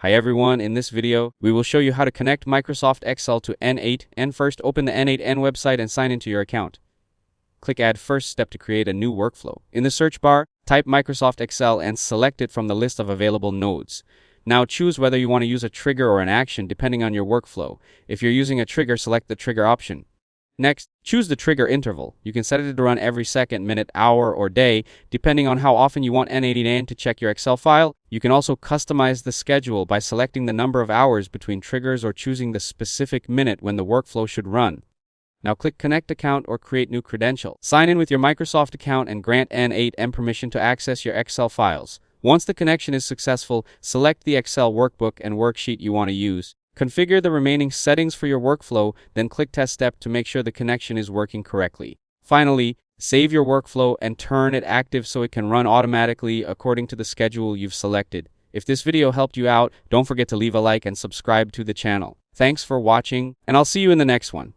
Hi everyone, in this video, we will show you how to connect Microsoft Excel to n8n. First, open the n8n website and sign into your account. Click Add First Step to create a new workflow. In the search bar, type Microsoft Excel and select it from the list of available nodes. Now choose whether you want to use a trigger or an action depending on your workflow. If you're using a trigger, select the trigger option. Next, choose the trigger interval. You can set it to run every second, minute, hour, or day, depending on how often you want n8n to check your Excel file. You can also customize the schedule by selecting the number of hours between triggers or choosing the specific minute when the workflow should run. Now click Connect Account or Create New Credential. Sign in with your Microsoft account and grant n8n permission to access your Excel files. Once the connection is successful, select the Excel workbook and worksheet you want to use. Configure the remaining settings for your workflow, then click Test Step to make sure the connection is working correctly. Finally, save your workflow and turn it active so it can run automatically according to the schedule you've selected. If this video helped you out, don't forget to leave a like and subscribe to the channel. Thanks for watching, and I'll see you in the next one.